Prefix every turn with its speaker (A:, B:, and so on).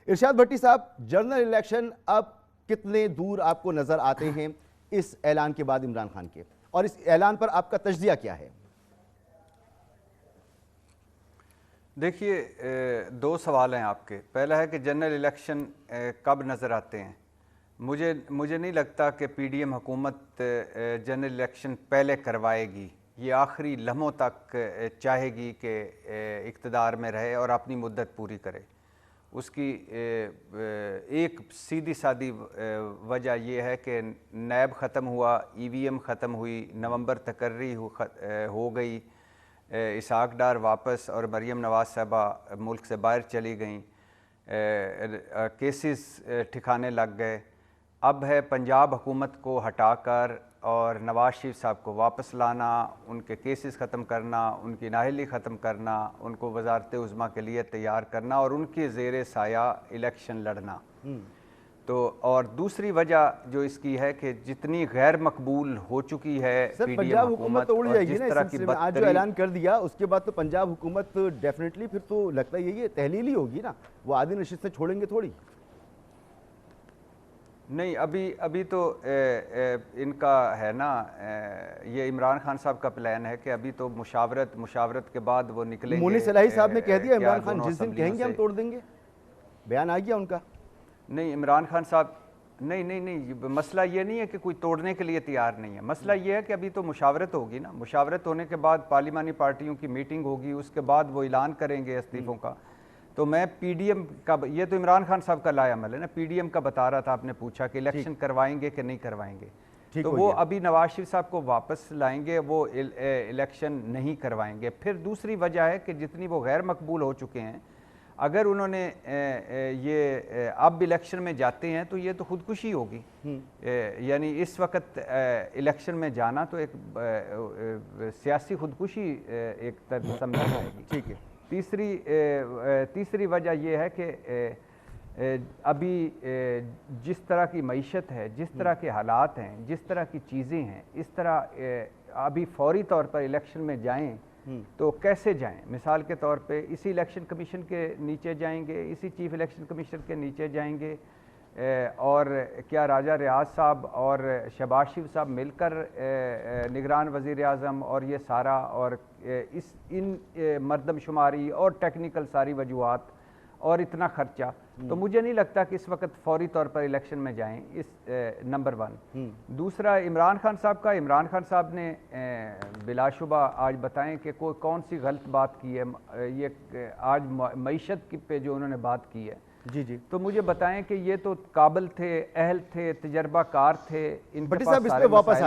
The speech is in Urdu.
A: ارشاد بھٹی صاحب، جنرل الیکشن اب کتنے دور آپ کو نظر آتے ہیں اس اعلان کے بعد عمران خان کے، اور اس اعلان پر آپ کا تجزیہ کیا ہے؟
B: دیکھیے، دو سوال ہیں آپ کے. پہلا ہے کہ جنرل الیکشن کب نظر آتے ہیں. مجھے نہیں لگتا کہ پی ڈی ایم حکومت جنرل الیکشن پہلے کروائے گی. یہ آخری لمحوں تک چاہے گی کہ اقتدار میں رہے اور اپنی مدت پوری کرے. اس کی ایک سیدھی سادی وجہ یہ ہے کہ نیب ختم ہوا، ای وی ایم ختم ہوئی، نومبر تقرری ہو گئی، اسحاق ڈار واپس اور مریم نواز صاحبہ ملک سے باہر چلی گئیں، کیسز ٹھکانے لگ گئے. اب ہے پنجاب حکومت کو ہٹا کر اور نواز شریف صاحب کو واپس لانا، ان کے کیسز ختم کرنا، ان کی نااہلی ختم کرنا، ان کو وزارت عظمیٰ کے لیے تیار کرنا اور ان کے زیر سایہ الیکشن لڑنا. تو اور دوسری وجہ جو اس کی ہے کہ جتنی غیر مقبول ہو چکی ہے پی ڈی ایم حکومت
A: تو اڑ
B: اور
A: جائے گی
B: جس
A: نا اس
B: طرح کی
A: سلسلے میں. آج جو اعلان کر دیا اس کے بعد تو پنجاب حکومت ڈیفینیٹلی پھر تو لگتا ہے یہ تحلیل ہی ہوگی نا، وہ عادی نشست سے چھوڑیں گے تھوڑی.
B: نہیں، ابھی تو ان کا ہے نا، یہ عمران خان صاحب کا پلان ہے کہ ابھی تو مشاورت کے بعد وہ نکلیں گے.
A: مونی صلاحی صاحب نے کہہ دیا
B: کیا
A: عمران خان
B: دونوں
A: جس دن
B: اسمبلیوں
A: کہیں گے ہم
B: سے.
A: توڑ دیں گے، بیان آ گیا ان کا.
B: نہیں عمران خان صاحب، نہیں، مسئلہ یہ نہیں ہے کہ کوئی توڑنے کے لیے تیار نہیں ہے. مسئلہ یہ ہے کہ ابھی تو مشاورت ہوگی نا، مشاورت ہونے کے بعد پارلیمانی پارٹیوں کی میٹنگ ہوگی، اس کے بعد وہ اعلان کریں گے استعفوں کا. تو میں پی ڈی ایم کا، یہ تو عمران خان صاحب کا لائے عمل ہے نا، پی ڈی ایم کا بتا رہا تھا، آپ نے پوچھا کہ الیکشن کروائیں گے کہ نہیں کروائیں گے. تو وہ ابھی نواز شریف صاحب کو واپس لائیں گے، وہ الیکشن نہیں کروائیں گے. پھر دوسری وجہ ہے کہ جتنی وہ غیر مقبول ہو چکے ہیں، اگر انہوں نے یہ اب الیکشن میں جاتے ہیں تو یہ تو خودکشی ہوگی. یعنی اس وقت الیکشن میں جانا تو ایک سیاسی خودکشی ایک سمجھی جائے گی.
A: ٹھیک ہے.
B: تیسری وجہ یہ ہے کہ ابھی جس طرح کی معیشت ہے، جس طرح کے حالات ہیں، جس طرح کی چیزیں ہیں، اس طرح ابھی فوری طور پر الیکشن میں جائیں تو کیسے جائیں؟ مثال کے طور پہ اسی الیکشن کمیشن کے نیچے جائیں گے، اسی چیف الیکشن کمیشنر کے نیچے جائیں گے، اور کیا راجہ ریاض صاحب اور شہباز شریف صاحب مل کر نگران وزیر اعظم اور یہ سارا اور ان مردم شماری اور ٹیکنیکل ساری وجوہات اور اتنا خرچہ، تو مجھے نہیں لگتا کہ اس وقت فوری طور پر الیکشن میں جائیں. اس نمبر 1. دوسرا عمران خان صاحب نے بلا شبہ آج بتائیں کہ کون سی غلط بات کی ہے. یہ آج معیشت پہ جو انہوں نے بات کی ہے،
A: جی
B: تو مجھے بتائیں کہ یہ تو قابل تھے، اہل تھے، تجربہ کار تھے، ان کے
A: بھٹی
B: پاس
A: صاحب اس
B: سارے
A: پہ واپس
B: مسائل